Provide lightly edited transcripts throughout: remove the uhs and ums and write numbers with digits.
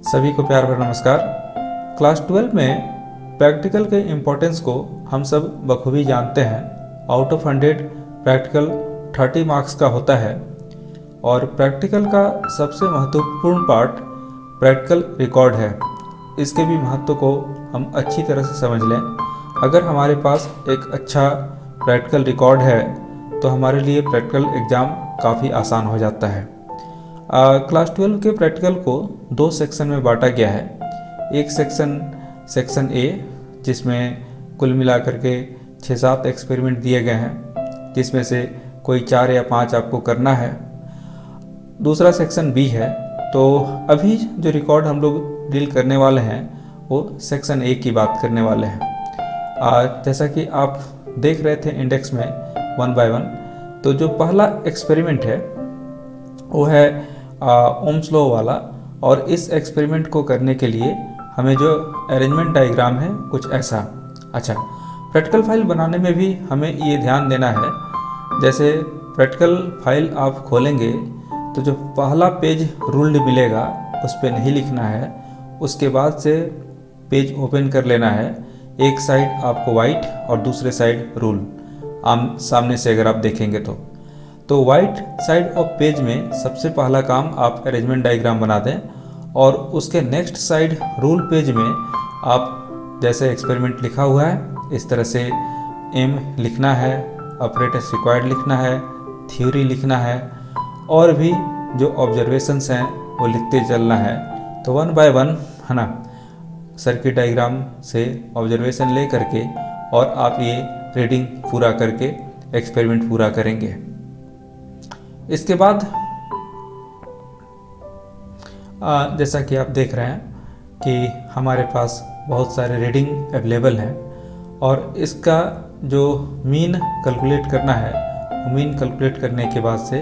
सभी को प्यार भरा नमस्कार। क्लास 12 में प्रैक्टिकल के इम्पोर्टेंस को हम सब बखूबी जानते हैं। आउट ऑफ 100 प्रैक्टिकल 30 मार्क्स का होता है और प्रैक्टिकल का सबसे महत्वपूर्ण पार्ट प्रैक्टिकल रिकॉर्ड है। इसके भी महत्व को हम अच्छी तरह से समझ लें। अगर हमारे पास एक अच्छा प्रैक्टिकल रिकॉर्ड है तो हमारे लिए प्रैक्टिकल एग्ज़ाम काफ़ी आसान हो जाता है। क्लास 12 के प्रैक्टिकल को 2 सेक्शन में बांटा गया है। एक सेक्शन ए जिसमें कुल मिलाकर के 6-7 एक्सपेरिमेंट दिए गए हैं, जिसमें से कोई 4 या 5 आपको करना है। दूसरा सेक्शन बी है। तो अभी जो रिकॉर्ड हम लोग डील करने वाले हैं वो सेक्शन ए की बात करने वाले हैं। जैसा कि आप देख रहे थे इंडेक्स में 1 by 1, तो जो पहला एक्सपेरिमेंट है वो है ओम्स लॉ वाला। और इस एक्सपेरिमेंट को करने के लिए हमें जो अरेंजमेंट डायग्राम है कुछ ऐसा। अच्छा, प्रैक्टिकल फाइल बनाने में भी हमें ये ध्यान देना है। जैसे प्रैक्टिकल फाइल आप खोलेंगे तो जो पहला पेज रूल्ड मिलेगा उस पर नहीं लिखना है। उसके बाद से पेज ओपन कर लेना है। एक साइड आपको वाइट और दूसरे साइड रूल सामने से अगर आप देखेंगे तो वाइट साइड ऑफ पेज में सबसे पहला काम आप अरेंजमेंट डायग्राम बना दें और उसके नेक्स्ट साइड रूल पेज में आप जैसे एक्सपेरिमेंट लिखा हुआ है इस तरह से एम लिखना है, ऑपरेटर्स रिक्वायर्ड लिखना है, थ्योरी लिखना है और भी जो ऑब्जर्वेशंस हैं वो लिखते चलना है। तो 1 by 1 है ना, सर्किट डायग्राम से ऑब्जर्वेशन ले करके और आप ये रीडिंग पूरा करके एक्सपेरिमेंट पूरा करेंगे। इसके बाद जैसा कि आप देख रहे हैं कि हमारे पास बहुत सारे रीडिंग अवेलेबल हैं और इसका जो मीन कैलकुलेट करना है, मीन कैलकुलेट करने के बाद से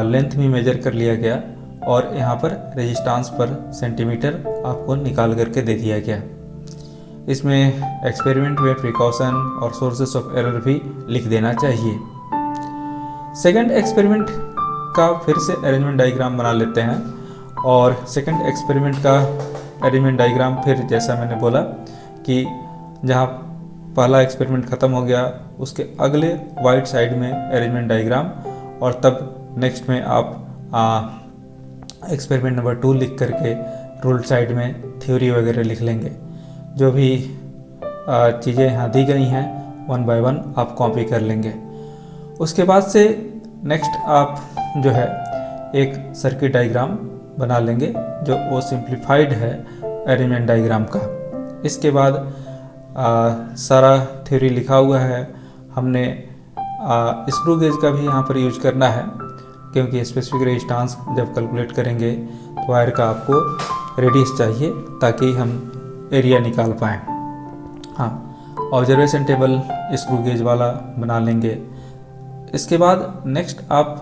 लेंथ भी मेजर कर लिया गया और यहाँ पर रेजिस्टेंस पर सेंटीमीटर आपको निकाल करके दे दिया गया। इसमें एक्सपेरिमेंट में प्रिकॉशन और सोर्सेस ऑफ एरर भी लिख देना चाहिए। सेकंड एक्सपेरिमेंट का फिर से अरेंजमेंट डायग्राम बना लेते हैं और सेकंड एक्सपेरिमेंट का अरेंजमेंट डायग्राम फिर जैसा मैंने बोला कि जहाँ पहला एक्सपेरिमेंट ख़त्म हो गया उसके अगले वाइट साइड में अरेंजमेंट डायग्राम और तब नेक्स्ट में आप एक्सपेरिमेंट नंबर 2 लिख करके रूल साइड में थ्योरी वगैरह लिख लेंगे। जो भी चीज़ें यहाँ दी गई हैं 1 by 1 आप कॉपी कर लेंगे। उसके बाद से नेक्स्ट आप जो है एक सर्किट डायग्राम बना लेंगे जो वो सिंप्लीफाइड है अरेंजमेंट डायग्राम का। इसके बाद सारा थ्योरी लिखा हुआ है। हमने स्क्रू गेज का भी यहाँ पर यूज करना है क्योंकि स्पेसिफिक रेजिस्टेंस जब कैलकुलेट करेंगे तो वायर का आपको रेडियस चाहिए ताकि हम एरिया निकाल पाएँ। हाँ, ऑब्जर्वेशन टेबल स्क्रू गेज वाला बना लेंगे। इसके बाद नेक्स्ट आप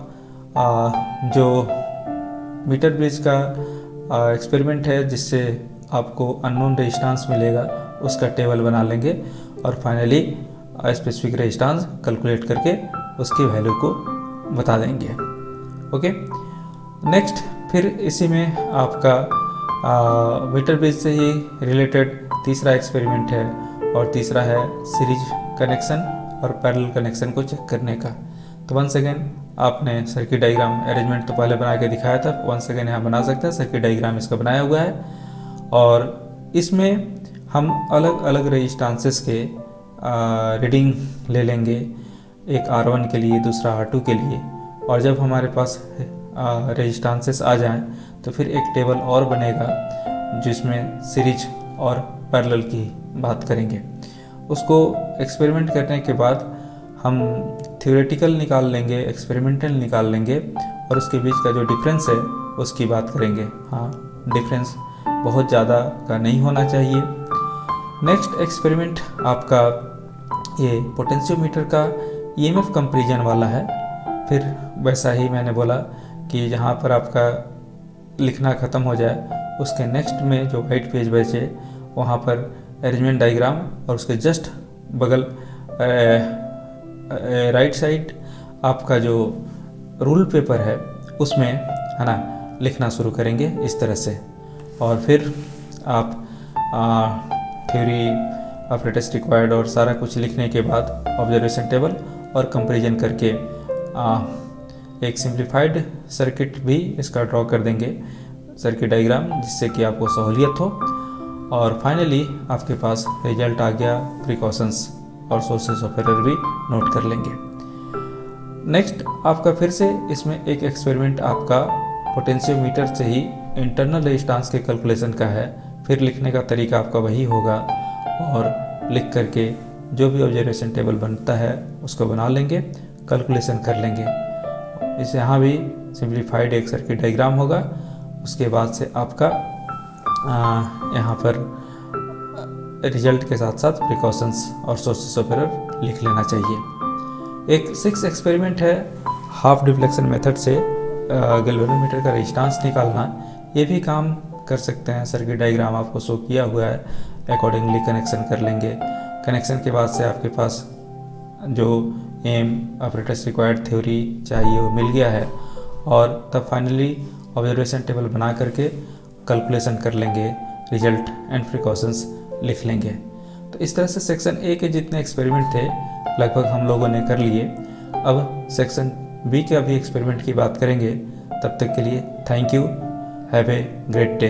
जो मीटर ब्रिज का एक्सपेरिमेंट है जिससे आपको अननोन रेजिस्टेंस मिलेगा उसका टेबल बना लेंगे और फाइनली स्पेसिफिक रेजिस्टेंस कैलकुलेट करके उसकी वैल्यू को बता देंगे। ओके, नेक्स्ट फिर इसी में आपका मीटर ब्रिज से ही रिलेटेड तीसरा एक्सपेरिमेंट है और तीसरा है सीरीज कनेक्शन और पैरेलल कनेक्शन को चेक करने का। तो वंस अगेन आपने सर्किट डायग्राम अरेंजमेंट तो पहले बना के दिखाया था, वंस अगेन यहाँ बना सकते हैं। सर्किट डायग्राम इसका बनाया हुआ है और इसमें हम अलग अलग रेजिस्टेंसेस के रीडिंग ले लेंगे, एक R1 के लिए, दूसरा R2 के लिए। और जब हमारे पास रेजिस्टेंसेस आ जाएं तो फिर एक टेबल और बनेगा जिसमें सीरीज और पैरेलल की बात करेंगे। उसको एक्सपेरिमेंट करने के बाद हम थ्योरेटिकल निकाल लेंगे, एक्सपेरिमेंटल निकाल लेंगे और उसके बीच का जो डिफरेंस है उसकी बात करेंगे। हाँ, डिफरेंस बहुत ज़्यादा का नहीं होना चाहिए। नेक्स्ट एक्सपेरिमेंट आपका ये पोटेंशियोमीटर का EMF कंपैरिजन वाला है। फिर वैसा ही मैंने बोला कि जहाँ पर आपका लिखना ख़त्म हो जाए उसके नेक्स्ट में जो वाइट पेज बचे वहाँ पर अरेंजमेंट डायग्राम और उसके जस्ट बगल राइट साइड आपका जो रूल पेपर है उसमें है ना लिखना शुरू करेंगे इस तरह से। और फिर आप थ्योरी ऑपरेटर्स रिक्वायर्ड और सारा कुछ लिखने के बाद ऑब्जर्वेशन टेबल और कंपैरिजन करके एक सिंप्लीफाइड सर्किट भी इसका ड्रॉ कर देंगे, सर्किट डायग्राम, जिससे कि आपको सहूलियत हो। और फाइनली आपके पास रिजल्ट आ गया, प्रिकॉशंस और सोर्सेस ऑफ एरर भी नोट कर लेंगे। नेक्स्ट आपका फिर से इसमें एक एक्सपेरिमेंट आपका पोटेंशियोमीटर से ही इंटरनल रेजिस्टेंस के कैलकुलेशन का है। फिर लिखने का तरीका आपका वही होगा और लिख करके जो भी ऑब्जर्वेशन टेबल बनता है उसको बना लेंगे, कैलकुलेशन कर लेंगे। इस यहाँ भी सिंप्लीफाइड एक सर्किट डायग्राम होगा। उसके बाद से आपका यहाँ पर रिजल्ट के साथ साथ प्रिकॉशंस और सोर्सेस ऑफ एरर लिख लेना चाहिए। एक 6 एक्सपेरिमेंट है हाफ डिफ्लेक्शन मेथड से गैल्वेनोमीटर का रेजिस्टेंस निकालना। ये भी काम कर सकते हैं, सर्किट डायग्राम आपको शो किया हुआ है, अकॉर्डिंगली कनेक्शन कर लेंगे। कनेक्शन के बाद से आपके पास जो एम ऑपरेटर्स रिक्वायर्ड थ्योरी चाहिए वो मिल गया है, और तब फाइनली ऑब्जर्वेशन टेबल बना करके कैलकुलेशन कर लेंगे, रिजल्ट एंड प्रिकॉशंस लिख लेंगे। तो इस तरह से सेक्शन ए के जितने एक्सपेरिमेंट थे लगभग हम लोगों ने कर लिए। अब सेक्शन बी के अभी एक्सपेरिमेंट की बात करेंगे। तब तक के लिए thank you, have a great day.